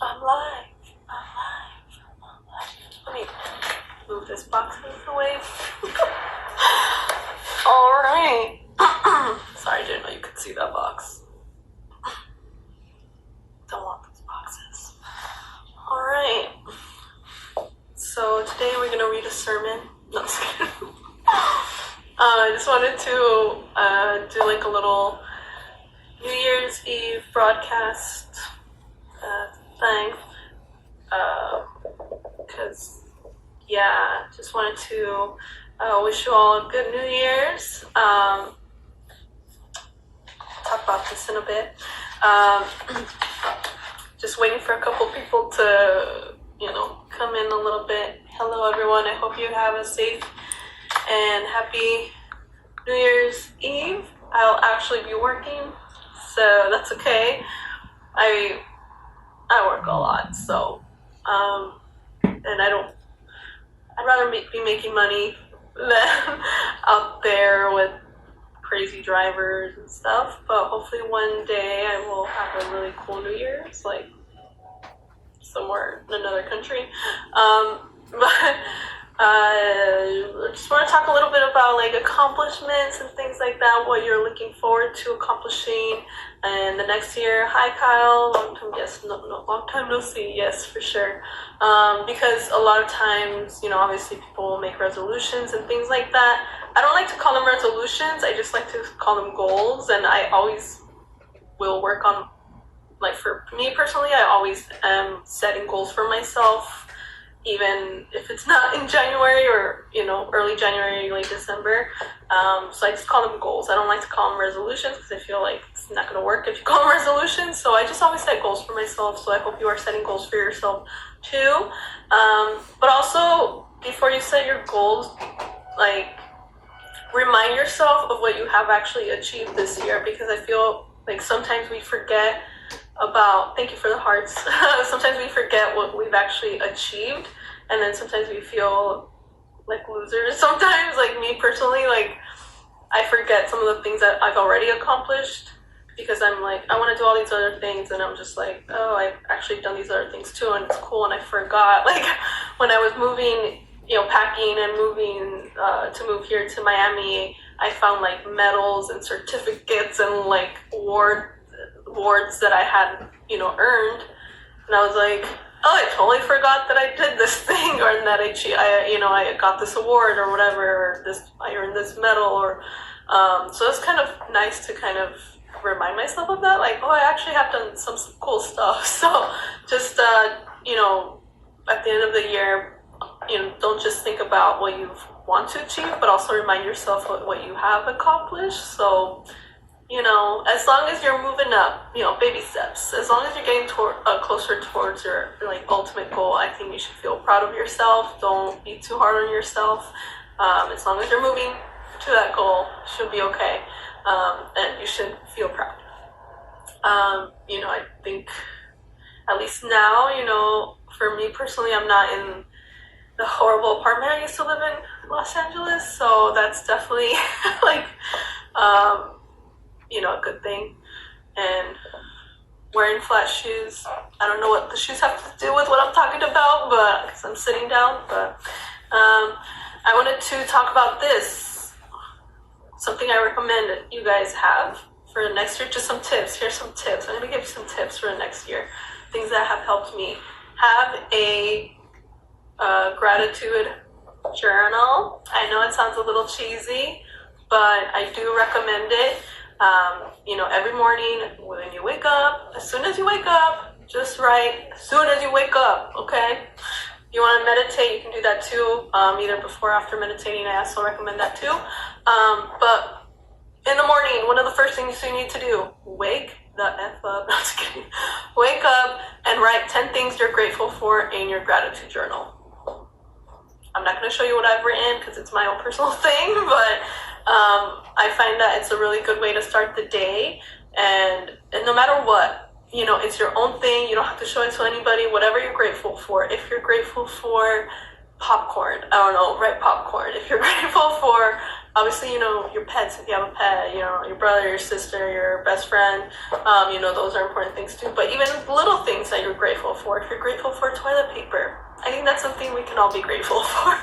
I'm live. I'm live. Let me move this box out of the way. Alright. Sorry, I didn't know you could see that box. Don't want those boxes. Alright. So today we're going to read a sermon. No, I'm just kidding. I just wanted to do like a little New Year's Eve broadcast thing. Because, just wanted to wish you all a good New Year's. Talk about this in a bit. Just waiting for a couple people to, come in a little bit. Hello, everyone. I hope you have a safe and happy New Year's Eve. I'll actually be working, so that's okay. I work a lot, so, and I'd rather be making money than out there with crazy drivers and stuff, but hopefully one day I will have a really cool New Year's, like somewhere in another country. But I just want to talk a little bit about like accomplishments and things like that, what you're looking forward to accomplishing in the next year. Hi Kyle, long time no see, yes, for sure. Because a lot of times, obviously people will make resolutions and things like that. I don't like to call them resolutions, I just like to call them goals, and I always will work on, like for me personally, I always am setting goals for myself, even if it's not in January or, early January, late December. So I just call them goals. I don't like to call them resolutions because I feel like it's not going to work if you call them resolutions. So I just always set goals for myself. So I hope you are setting goals for yourself too. But also, before you set your goals, like, remind yourself of what you have actually achieved this year, because I feel like sometimes we forget about, thank you for the hearts, sometimes we forget what we've actually achieved, and then sometimes we feel like losers sometimes, like me personally, like I forget some of the things that I've already accomplished because I'm like, I want to do all these other things, and I'm just like, oh, I've actually done these other things too, and it's cool, and I forgot, like when I was moving, packing and moving to move here to Miami, I found like medals and certificates and like awards that I had, earned, and I was like, oh, I totally forgot that I did this thing, or that I got this award or whatever, or I earned this medal, or so it's kind of nice to kind of remind myself of that, like, oh, I actually have done some cool stuff. So just at the end of the year, don't just think about what you want to achieve, but also remind yourself what you have accomplished. So, as long as you're moving up, baby steps, as long as you're getting closer towards your like ultimate goal, I think you should feel proud of yourself. Don't be too hard on yourself. As long as you're moving to that goal, it should be okay. And you should feel proud. I think at least now, for me personally, I'm not in the horrible apartment I used to live in Los Angeles, so that's definitely like a good thing. And wearing flat shoes, I don't know what the shoes have to do with what I'm talking about, but because I'm sitting down, but I wanted to talk about this, something I recommend that you guys have for the next year. Just some tips. Here's some tips. I'm going to give you some tips for the next year, things that have helped me. Have a gratitude journal. I know it sounds a little cheesy, but I do recommend it. Every morning when you wake up, as soon as you wake up, just write, as soon as you wake up, okay? You want to meditate, you can do that too, either before or after meditating. I also recommend that too. But in the morning, one of the first things you need to do, wake the F up. No, just kidding. Wake up and write 10 things you're grateful for in your gratitude journal. I'm not going to show you what I've written because it's my own personal thing, but I find that it's a really good way to start the day, and no matter what, it's your own thing. You don't have to show it to anybody. Whatever you're grateful for. If you're grateful for popcorn, I don't know, write popcorn. If you're grateful for Obviously, your pets, if you have a pet, your brother, your sister, your best friend, those are important things too. But even little things that you're grateful for. If you're grateful for toilet paper, I think that's something we can all be grateful for.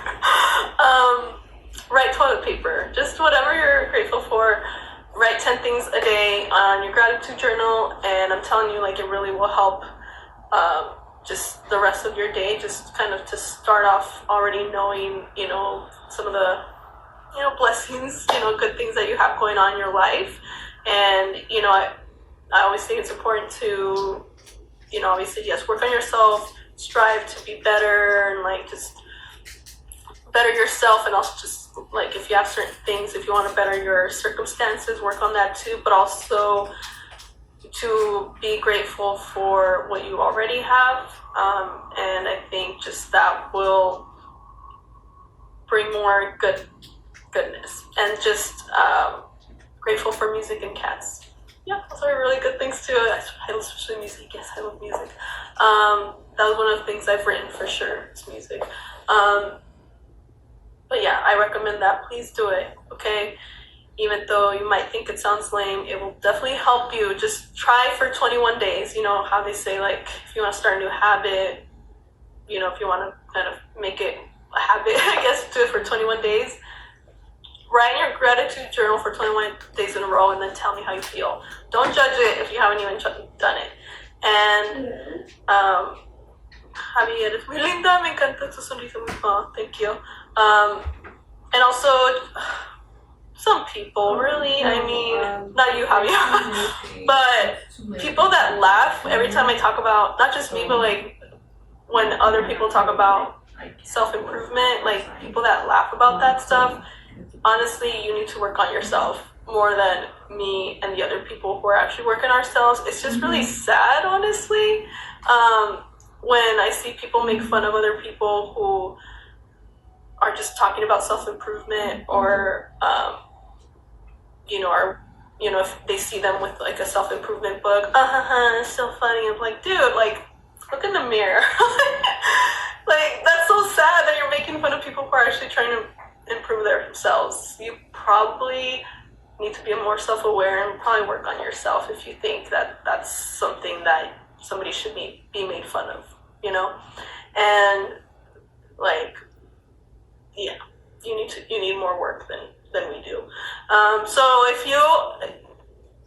Write toilet paper. Just whatever you're grateful for. Write 10 things a day on your gratitude journal, and I'm telling you, it really will help just the rest of your day, just kind of to start off already knowing, some of the, blessings, good things that you have going on in your life. And, I always think it's important to, obviously, yes, work on yourself, strive to be better, and, just better yourself, and also just, if you have certain things, if you want to better your circumstances, work on that too, but also to be grateful for what you already have. And I think just that will bring more goodness. And just grateful for music and cats. Yeah, those are really good things too. Especially music. Yes, I love music. That was one of the things I've written for sure. It's music. But yeah, I recommend that. Please do it, okay? Even though you might think it sounds lame, it will definitely help you. Just try for 21 days. You know how they say, if you want to start a new habit, if you want to kind of make it a habit, I guess, do it for 21 days. Write in your gratitude journal for 21 days in a row and then tell me how you feel. Don't judge it if you haven't even done it. And, Javier, es muy linda, me encanta tu sonrisa. Oh, thank you. And also, some people, really, I mean, not you, Javier, but people that laugh every time I talk about, not just me, but when other people talk about self-improvement, people that laugh about that stuff, honestly, you need to work on yourself more than me and the other people who are actually working ourselves. It's just really sad, honestly, when I see people make fun of other people who are just talking about self-improvement, or if they see them with a self-improvement book, it's so funny. I'm like, dude, look in the mirror. That's so sad that you're making fun of people who are actually trying to improve themselves. You probably need to be more self-aware and probably work on yourself if you think that that's something that somebody should be made fun of, and yeah, you need more work than we do. So if you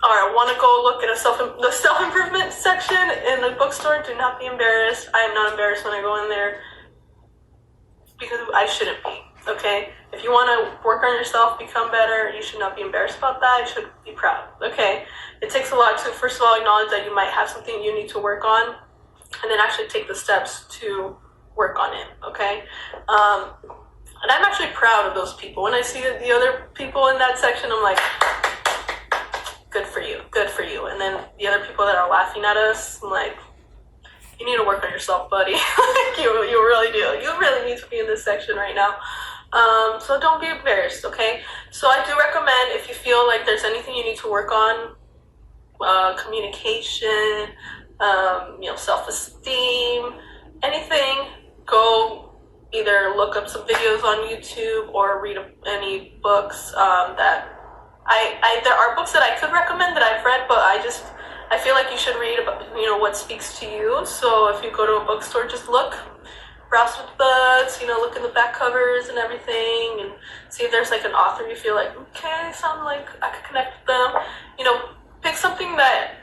want to go look at the self-improvement section in the bookstore, do not be embarrassed. I am not embarrassed when I go in there, because I shouldn't be, okay? If you want to work on yourself, become better, you should not be embarrassed about that. You should be proud, okay? It takes a lot to, first of all, acknowledge that you might have something you need to work on, and then actually take the steps to work on it, okay? And I'm actually proud of those people. When I see the other people in that section, I'm like, good for you. And then the other people that are laughing at us, I'm like, you need to work on yourself, buddy. You really do. You really need to be in this section right now. So don't be embarrassed, okay? So I do recommend, if you feel like there's anything you need to work on, communication, self-esteem, anything, go either look up some videos on YouTube or read any books that there are books that I could recommend that I've read, but I feel like you should read about, what speaks to you. So if you go to a bookstore, just browse with books, look in the back covers and everything, and see if there's an author you feel like, okay, sound like I could connect with them. Pick something that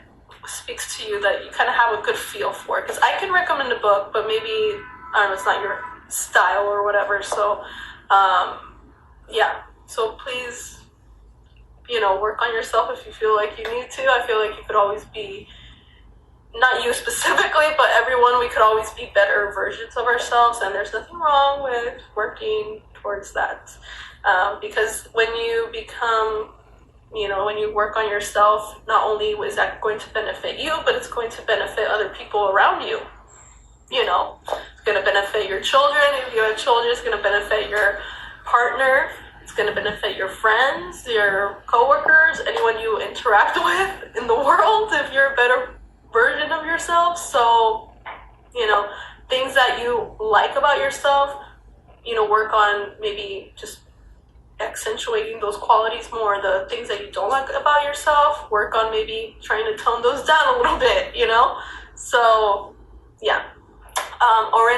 speaks to you, that you kind of have a good feel for. Because I can recommend a book, but maybe, I don't know, it's not your style or whatever. So, yeah. So please, work on yourself if you feel like you need to. I feel like you could always be, not you specifically, but everyone, we could always be better versions of ourselves, and there's nothing wrong with working towards that. Because when you become, when you work on yourself, not only is that going to benefit you, but it's going to benefit other people around you. It's going to benefit your children. If you have children, it's going to benefit your partner. It's going to benefit your friends, your coworkers, anyone you interact with in the world, if you're a better version of yourself. So, things that you like about yourself, work on maybe just accentuating those qualities more, the things that you don't like about yourself, work on maybe trying to tone those down a little bit, you know? So, yeah.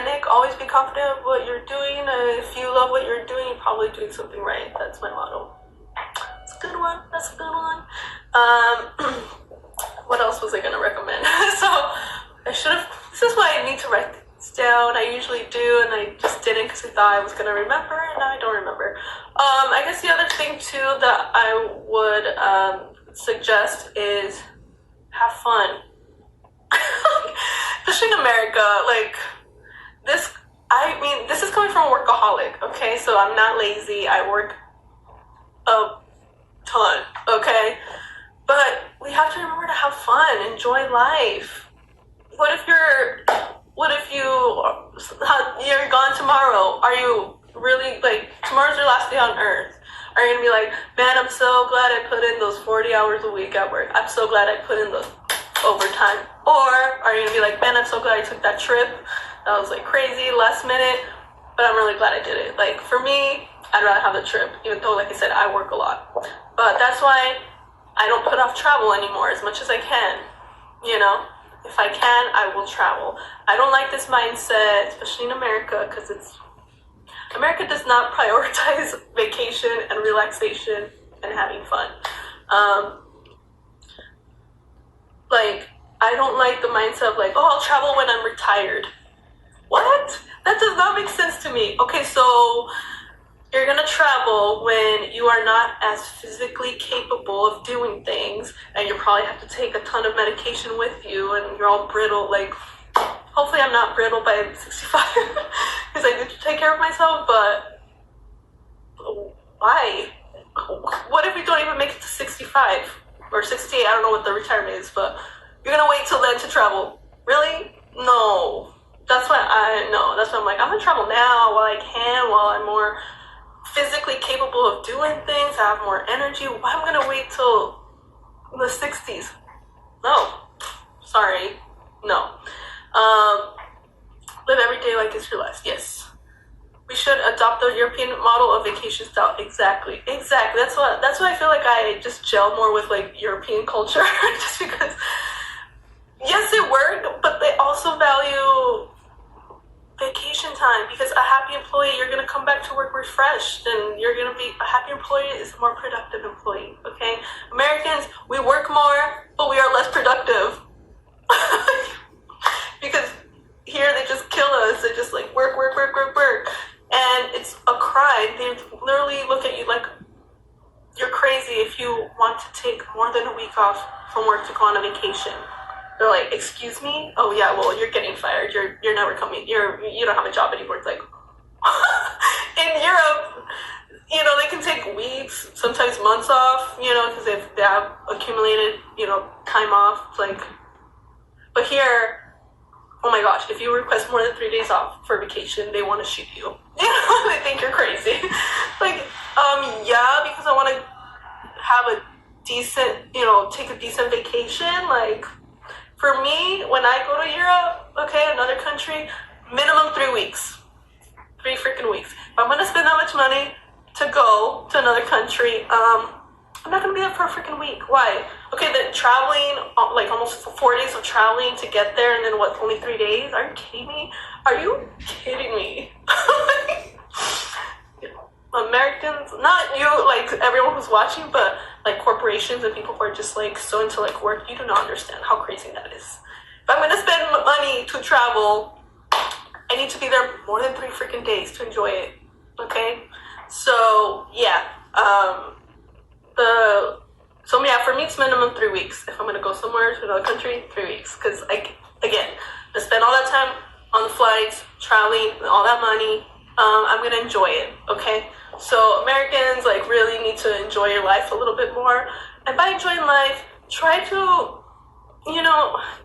Nick, always be confident of what you're doing. If you love what you're doing, you're probably doing something right. That's my motto. That's a good one. That's a good one. What else was I going to recommend? So, I should have, this is why I need to write this down. I usually do, and I just didn't because I thought I was going to remember, and now I don't remember. I guess the other thing, too, that I would suggest is have fun. Especially in America, like, this is coming from a workaholic, okay? So I'm not lazy. I work a ton, okay? But we have to remember to have fun, enjoy life. What if you're gone tomorrow? Are you really, like, tomorrow's your last day on earth? Are you gonna be like, man, I'm so glad I put in those 40 hours a week at work. I'm so glad I put in the overtime. Or are you gonna be like, man, I'm so glad I took that trip. That was like crazy, last minute, but I'm really glad I did it. Like, for me, I'd rather have the trip, even though, like I said, I work a lot. But that's why I don't put off travel anymore as much as I can, you know? If I can, I will travel. I don't like this mindset, especially in America, because America does not prioritize vacation and relaxation and having fun. Like, I don't like the mindset of like, oh, I'll travel when I'm retired. What? That does not make sense to me. Okay, so you're gonna travel when you are not as physically capable of doing things, and you probably have to take a ton of medication with you, and you're all brittle. Like, hopefully I'm not brittle by 65, because I need to take care of myself, but why? What if we don't even make it to 65 or 68? I don't know what the retirement is, but you're gonna wait till then to travel? Really? No. That's why I'm like, I'm gonna travel now while I can, while I'm more physically capable of doing things, I have more energy. Why am I gonna wait till the 60s? No. Sorry. No. Live every day like it's your last. Yes. We should adopt the European model of vacation style. Exactly. That's why I feel like I just gel more with like European culture. Just because, yes, it worked, but they also value vacation time, because a happy employee, you're going to come back to work refreshed, and you're going to be a happy employee is a more productive employee. Okay, Americans, we work more, but we are less productive. Because here they just kill us. They just like work, and it's a crime. They literally look at you like you're crazy if you want to take more than a week off from work to go on a vacation. They're like, excuse me? Oh yeah, well, you're getting fired. You're never coming. You don't have a job anymore. It's like, in Europe, they can take weeks, sometimes months off, because they have accumulated, time off. It's like, but here, oh my gosh, if you request more than 3 days off for vacation, they want to shoot you. They think you're crazy. Like, yeah, because I want to have a decent, take a decent vacation, like. For me, when I go to Europe, okay, another country, minimum 3 weeks. 3 freaking weeks. If I'm going to spend that much money to go to another country, I'm not going to be there for a freaking week. Why? Okay, then traveling, like almost 4 days of traveling to get there, and then what, only 3 days? Are you kidding me? Are you kidding me? Americans, not you, like everyone who's watching, but like corporations and people who are just like so into like work, you do not understand how crazy that is. If I'm gonna spend money to travel, I need to be there more than 3 freaking days to enjoy it. Okay, so yeah, for me it's minimum 3 weeks. If I'm gonna go somewhere to another country, 3 weeks, because I spend all that time on the flights, traveling, all that money. I'm gonna enjoy it. Okay. So Americans like really need to enjoy your life a little bit more. And by enjoying life, try to,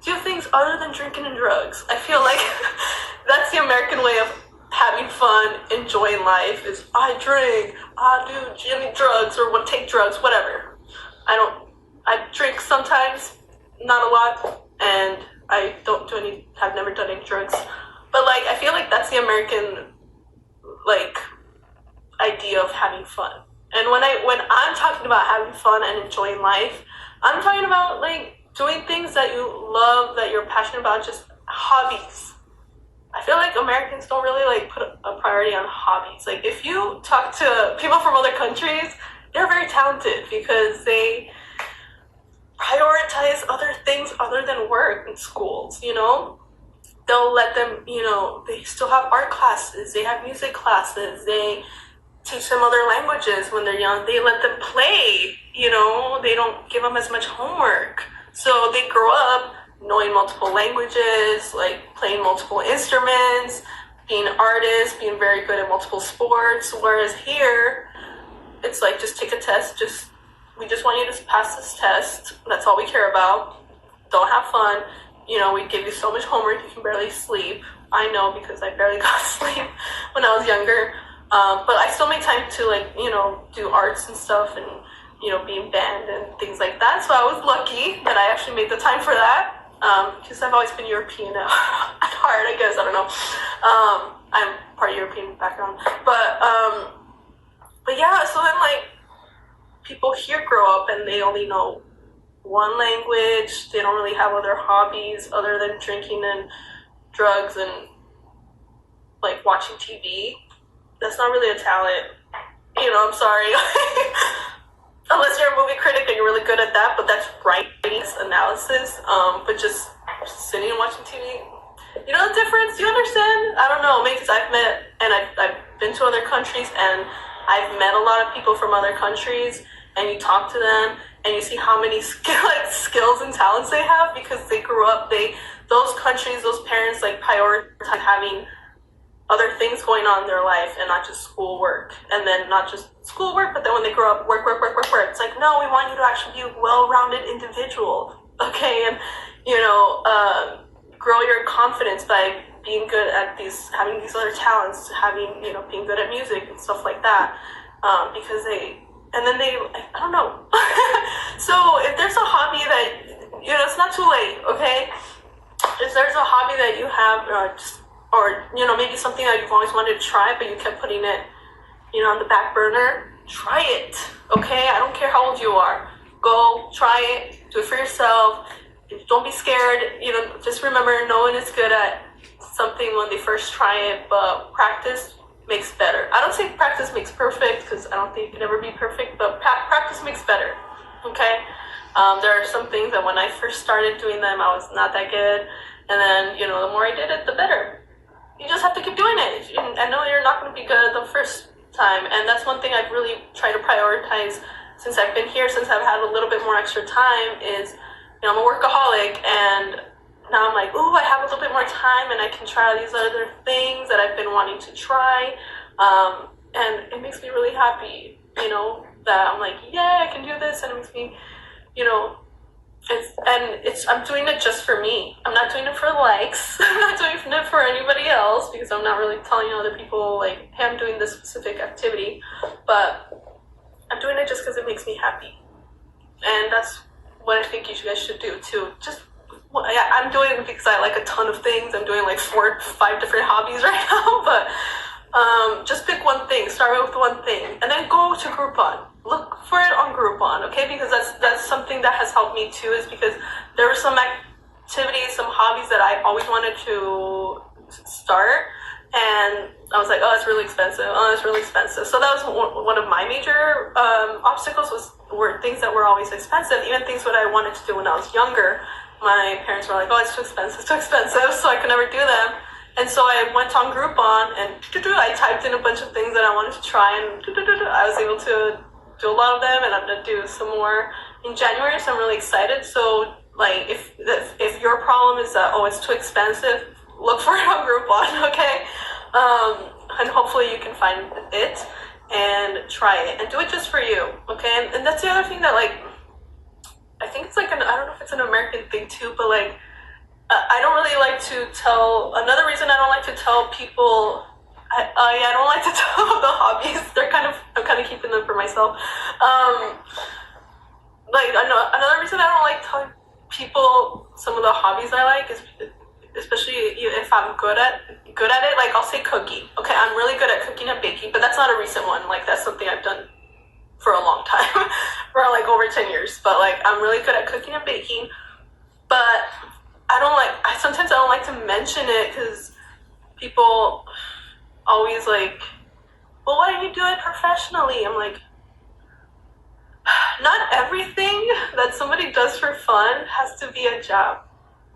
do things other than drinking and drugs. I feel like that's the American way of having fun, enjoying life is I drink, I do any drugs or take drugs, whatever. I drink sometimes, not a lot, and I have never done any drugs. But like, I feel like that's the American like idea of having fun. And when I'm talking about having fun and enjoying life, I'm talking about like doing things that you love, that you're passionate about, just hobbies. I feel like Americans don't really like put a priority on hobbies. Like if you talk to people from other countries, they're very talented because they prioritize other things other than work in schools, you know? They'll let them, you know, they still have art classes, they have music classes, they teach them other languages when they're young. They let them play, you know, they don't give them as much homework. So they grow up knowing multiple languages, like playing multiple instruments, being artists, being very good at multiple sports. Whereas here, it's like just take a test, we just want you to pass this test. That's all we care about. Don't have fun. You know, we give you so much homework you can barely sleep. I know because I barely got sleep when I was younger. But I still make time to like, you know, do arts and stuff and, you know, be in band and things like that. So I was lucky that I actually made the time for that. Because I've always been European at heart, I guess, I don't know. I'm part European background. But yeah, so then like people here grow up and they only know one language. They don't really have other hobbies other than drinking and drugs and like watching TV. That's not really a talent. You know, I'm sorry. Unless you're a movie critic and you're really good at that, but that's writing, analysis. But just sitting and watching TV, you know the difference? Do you understand? I don't know, maybe because I've been to other countries and I've met a lot of people from other countries, and you talk to them and you see how many skills and talents they have because they grew up, those countries, those parents like prioritize having other things going on in their life and not just schoolwork. And then not just schoolwork, but then when they grow up, work. It's like, no, we want you to actually be a well-rounded individual, okay? And, you know, grow your confidence by being good at having these other talents, you know, being good at music and stuff like that. Because I don't know. So if there's a hobby that, you know, it's not too late, okay? If there's a hobby that you have, or, you know, maybe something that you've always wanted to try, but you kept putting it, you know, on the back burner, try it, okay? I don't care how old you are. Go, try it, do it for yourself. Don't be scared, you know, just remember no one is good at something when they first try it, but practice makes better. I don't say practice makes perfect, because I don't think you can ever be perfect, but practice makes better, okay? There are some things that when I first started doing them, I was not that good, and then, you know, the more I did it, the better. You just have to keep doing it. I know you're not going to be good the first time, and that's one thing I've really tried to prioritize since I've been here, since I've had a little bit more extra time, is, you know, I'm a workaholic, and now I'm like, ooh, I have a little bit more time, and I can try all these other things that I've been wanting to try, and it makes me really happy, you know, that I'm like, yeah, I can do this, and it makes me, you know, I'm doing it just for me. I'm not doing it for likes. I'm not doing it for anybody else because I'm not really telling other people like, hey, I'm doing this specific activity, but I'm doing it just because it makes me happy. And that's what I think you guys should do too. I'm doing it because I like a ton of things. I'm doing like 4 or 5 different hobbies right now, but just pick one thing, start with one thing, and then go to Groupon. Look for it on Groupon, okay? Because that's something that has helped me too, is because there were some activities, some hobbies that I always wanted to start, and I was like, oh, it's really expensive. So that was one of my major obstacles were things that were always expensive, even things that I wanted to do when I was younger. My parents were like, oh, it's too expensive, so I could never do them. And so I went on Groupon and I typed in a bunch of things that I wanted to try, and I was able to do a lot of them, and I'm gonna do some more in January, so I'm really excited. So like if your problem is that, oh, it's too expensive, look for it on Groupon, okay? And hopefully you can find it and try it and do it just for you, okay? And that's the other thing that like, I think it's like I don't know if it's an American thing too, but like I don't really like to tell, another reason I don't like to tell people, I don't like to tell the hobbies. I'm kind of keeping them for myself. Like another reason I don't like telling people some of the hobbies I like is, especially if I'm good at it. Like I'll say cooking. Okay, I'm really good at cooking and baking, but that's not a recent one. Like that's something I've done for a long time, for like over 10 years. But like, I'm really good at cooking and baking. But sometimes I don't like to mention it because people always like, well, why don't you do it professionally? I'm like, not everything that somebody does for fun has to be a job,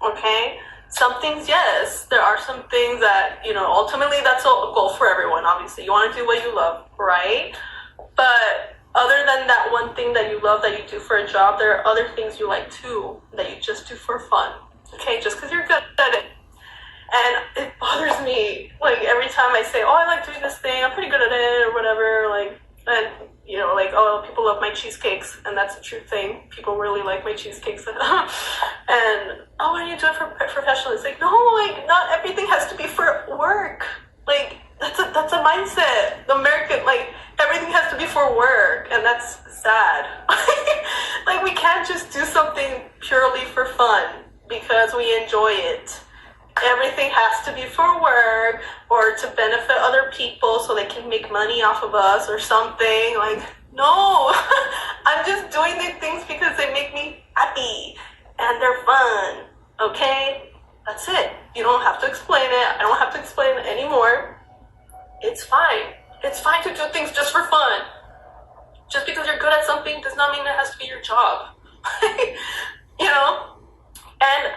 okay? Some things, yes. There are some things that, ultimately that's a goal for everyone, obviously. You want to do what you love, right? But other than that one thing that you love that you do for a job, there are other things you like too that you just do for fun, okay? Just because you're good at it. And it bothers me, like, every time I say, oh, I like doing this thing, I'm pretty good at it, or whatever, like, and, like, oh, people love my cheesecakes, and that's a true thing. People really like my cheesecakes. And, oh, why do you do it for professionally? It's like, no, like, not everything has to be for work. Like, that's a mindset. The American, like, everything has to be for work, and that's sad. Like, we can't just do something purely for fun because we enjoy it. Everything has to be for work or to benefit other people so they can make money off of us or something. Like, no, I'm just doing these things because they make me happy and they're fun, okay? That's it. You don't have to explain it. I don't have to explain it anymore. It's fine. It's fine to do things just for fun. Just because you're good at something does not mean it has to be your job. And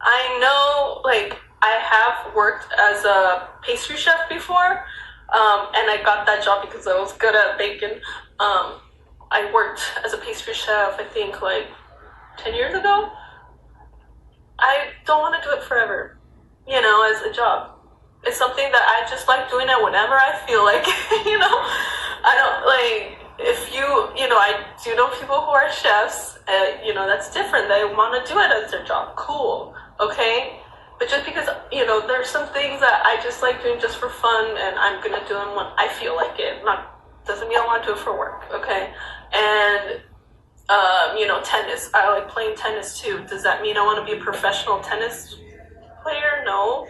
I know, like, I have worked as a pastry chef before, and I got that job because I was good at baking. I worked as a pastry chef, I think, like, 10 years ago. I don't want to do it forever, as a job. It's something that I just like doing it whenever I feel like, I don't, like, if I do know people who are chefs, that's different. They want to do it as their job. Cool. Okay? But just because, there's some things that I just like doing just for fun and I'm going to do them when I feel like it. Doesn't mean I want to do it for work. Okay? And, tennis. I like playing tennis too. Does that mean I want to be a professional tennis player? No.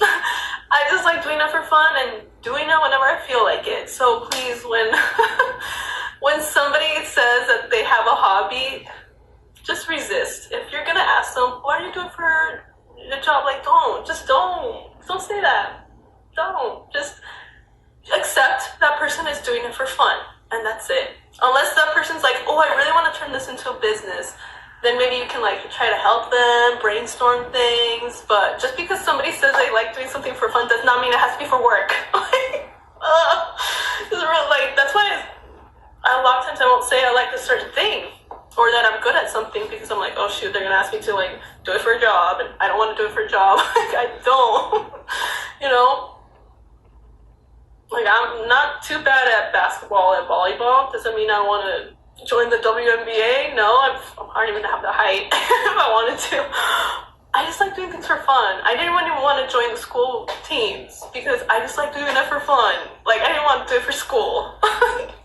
I just like doing it for fun and doing it whenever I feel like it. So please, when somebody says that they have a hobby, just resist. If you're gonna ask them, why are you doing for a job? Like, don't say that. Don't. Just accept that person is doing it for fun, and that's it. Unless that person's like, oh, I really want to turn this into a business, then maybe you can like try to help them, brainstorm things. But just because somebody says they like doing something for fun does not mean it has to be for work. That's why a lot of times I won't say I like a certain thing or that I'm good at something because I'm like, oh shoot, they're gonna ask me to like do it for a job, and I don't want to do it for a job. Like, I don't, Like, I'm not too bad at basketball and volleyball. Doesn't mean I want to join the WNBA. No, I don't even have the height if I wanted to. I just like doing things for fun. I didn't even want to join the school teams because I just like doing it for fun. Like, I didn't want to do it for school.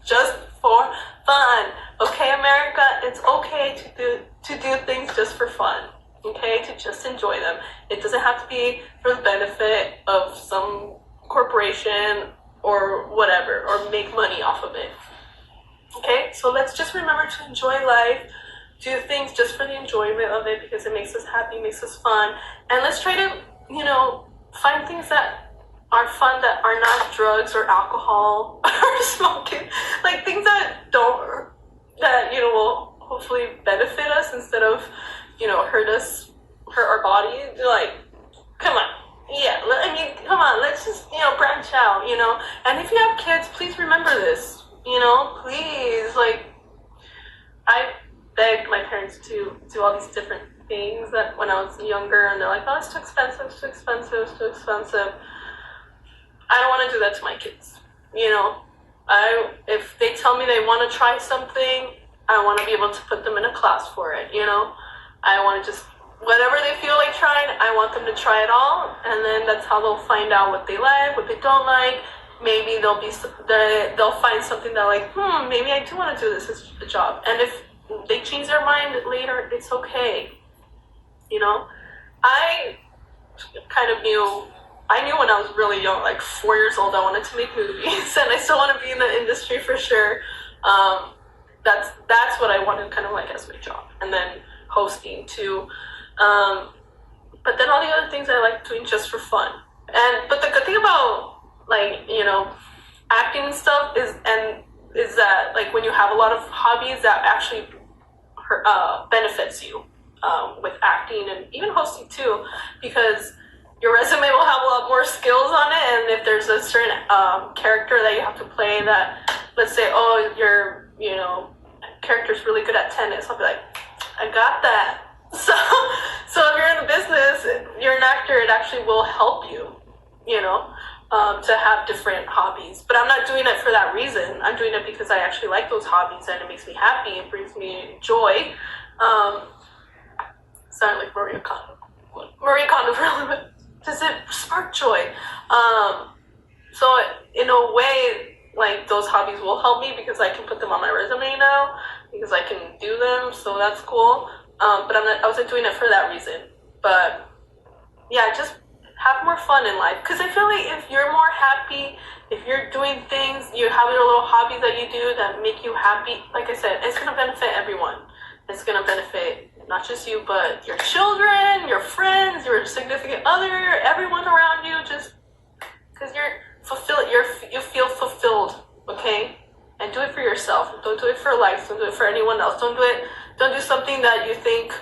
Just for fun. Okay, America, it's okay to do things just for fun. Okay, to just enjoy them. It doesn't have to be for the benefit of some corporation or whatever, or make money off of it. Okay, so let's just remember to enjoy life, do things just for the enjoyment of it because it makes us happy, makes us fun, and let's try to, find things that are fun that are not drugs or alcohol or smoking, like things that will hopefully benefit us instead of, hurt our body. Like, come on. Yeah, come on, let's just, branch out, and if you have kids, please remember this, please, like, I begged my parents to do all these different things that when I was younger, and they're like, oh, it's too expensive, it's too expensive, it's too expensive. I don't want to do that to my kids, if they tell me they want to try something, I want to be able to put them in a class for it, I want to just, whatever they feel like trying, I want them to try it all, and then that's how they'll find out what they like, what they don't like. Maybe they'll find something that like, maybe I do want to do this as a job. And if they change their mind later, it's okay. I kind of knew I knew when I was really young, like 4 years old, I wanted to make movies, and I still want to be in the industry for sure. That's what I wanted, kind of like as my job, and then hosting too. But then all the other things I like doing just for fun. But the good thing about like acting and stuff is that like when you have a lot of hobbies that actually benefits you with acting and even hosting too, because your resume will have a lot more skills on it, and if there's a certain character that you have to play that, let's say, oh, your character's really good at tennis, I'll be like, I got that. So if you're in the business, you're an actor, it actually will help you, to have different hobbies. But I'm not doing it for that reason. I'm doing it because I actually like those hobbies and it makes me happy. It brings me joy. Sound like Maria Kondo. Maria Kondo for a little bit. Does it spark joy? So in a way, like those hobbies will help me because I can put them on my resume now because I can do them. So that's cool. But I wasn't doing it for that reason. But yeah, just have more fun in life. Because I feel like if you're more happy, if you're doing things, you have your little hobbies that you do that make you happy, like I said, it's going to benefit everyone. It's going to benefit not just you, but your children, your friends, your significant other, everyone around you, just because you're fulfilled, you feel fulfilled, okay? And do it for yourself. Don't do it for likes. Don't do it for anyone else. Don't do something that you think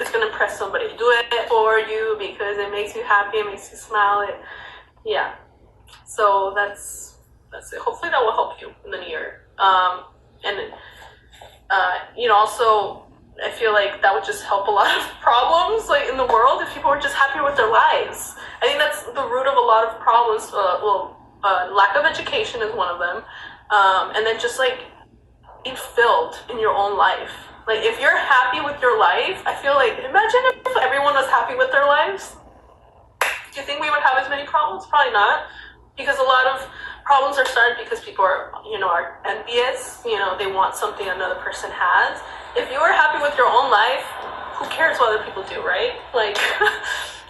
is going to impress somebody. Do it for you because it makes you happy. It makes you smile. Yeah. So that's it. Hopefully that will help you in the new year. Also, I feel like that would just help a lot of problems like in the world if people were just happy with their lives. I think that's the root of a lot of problems. Lack of education is one of them. And then just like being filled in your own life. Like if you're happy with your life, I feel like, imagine if everyone was happy with their lives. Do you think we would have as many problems? Probably not. Because a lot of problems are started because people are envious. They want something another person has. If you were happy with your own life, who cares what other people do, right? Like,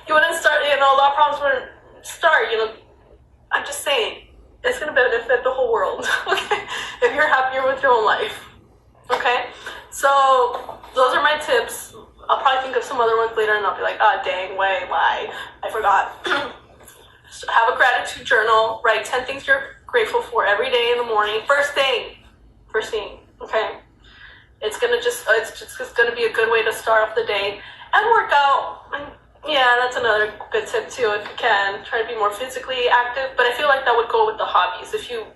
you wouldn't start, a lot of problems wouldn't start, I'm just saying, it's going to benefit the whole world, okay? If you're happier with your own life, okay? So, those are my tips. I'll probably think of some other ones later and I'll be like, dang, why? I forgot. Have a gratitude journal. Write 10 things you're grateful for every day in the morning. First thing, okay? It's just gonna be a good way to start off the day. And work out. And yeah, that's another good tip too, if you can. Try to be more physically active. But I feel like that would go with the hobbies. If you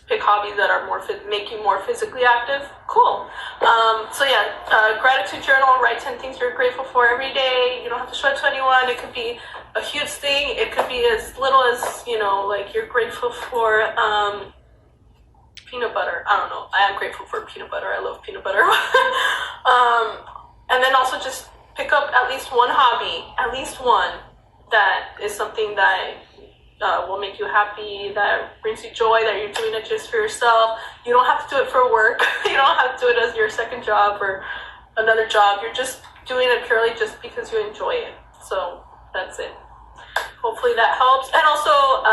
pick hobbies that are make you more physically active, cool. Gratitude journal. Write 10 things you're grateful for every day. You don't have to show it to anyone. It could be a huge thing. It could be as little as, like you're grateful for peanut butter. I don't know. I am grateful for peanut butter. I love peanut butter. And then also just pick up at least one hobby, at least one that is something that will make you happy, that brings you joy, that you're doing it just for yourself. You don't have to do it for work. You don't have to do it as your second job or another job. You're just doing it purely just because you enjoy it. So that's it. Hopefully that helps. And also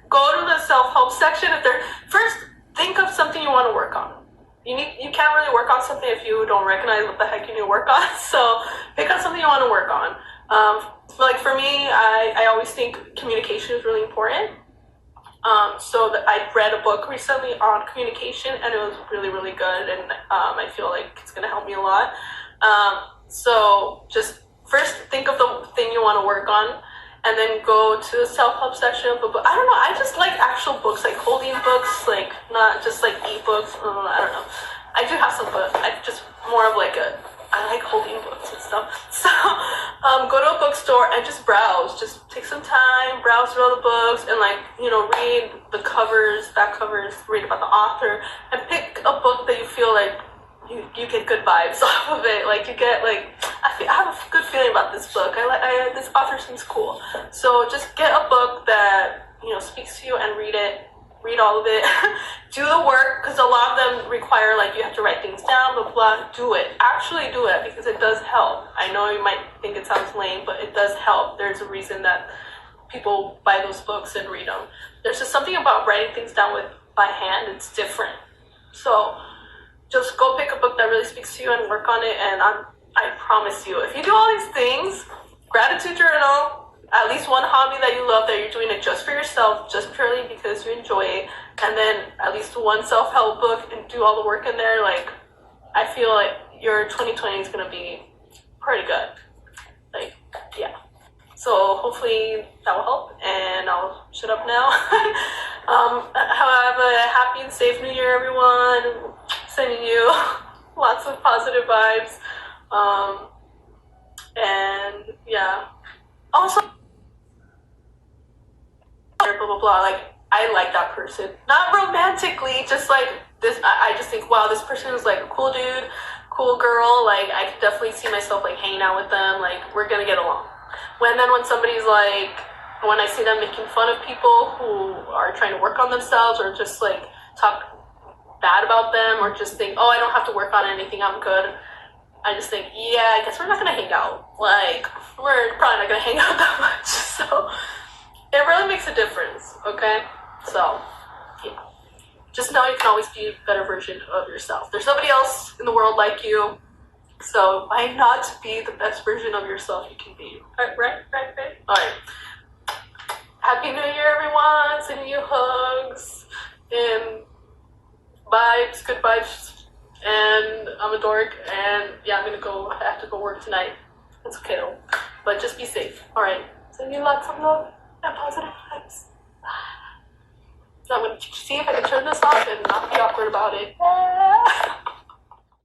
go to the self-help section. First think of something you want to work on. You can't really work on something if you don't recognize what the heck you need to work on. So pick up something you want to work on. Like for me, I always think communication is really important. So I read a book recently on communication and it was really, really good. And I feel like it's going to help me a lot. So just first think of the thing you want to work on and then go to the self-help section of a book. I don't know. I just like actual books, like holding books, like not just like e-books. I don't know. I do have some, but I just more of like I like holding books and stuff. So go to a bookstore and just browse. Just take some time, browse through all the books and read the covers, back covers, read about the author, and pick a book that you feel like you get good vibes off of it. Like you get I have a good feeling about this book. This author seems cool. So just get a book that speaks to you and read it. read all of it. Do the work, because a lot of them require like you have to write things down, blah blah. Do it. Actually do it, because it does help. I know you might think it sounds lame, but it does help. There's a reason that people buy those books and read them. There's just something about writing things down by hand. It's different. So just go pick a book that really speaks to you and work on it. And I promise you, if you do all these things, gratitude journal, at least one hobby that you love, that you're doing it just for yourself, just purely because you enjoy it, and then at least one self-help book and do all the work in there, like, I feel like your 2020 is going to be pretty good. Like, yeah. So hopefully that will help, and I'll shut up now. Have a happy and safe New Year, everyone. Sending you lots of positive vibes. And yeah. Also, blah blah blah. Like, I like that person, not romantically, just like this. I just think, wow, this person is like a cool dude, cool girl. Like, I could definitely see myself like hanging out with them. Like, we're gonna get along. When somebody's like, when I see them making fun of people who are trying to work on themselves, or just like talk bad about them, or just think, oh, I don't have to work on anything, I'm good, I just think, yeah, I guess we're not gonna hang out. Like, we're probably not gonna hang out that much. So it really makes a difference, okay? So yeah, just know you can always be a better version of yourself. There's nobody else in the world like you, so why not be the best version of yourself you can be? Right? All right. Happy New Year, everyone. Sending you hugs and vibes, good vibes. And I'm a dork, and yeah, I have to go work tonight. It's okay though, but just be safe. All right. Sending you lots of love and positive vibes. So I'm gonna see if I can turn this off and not be awkward about it.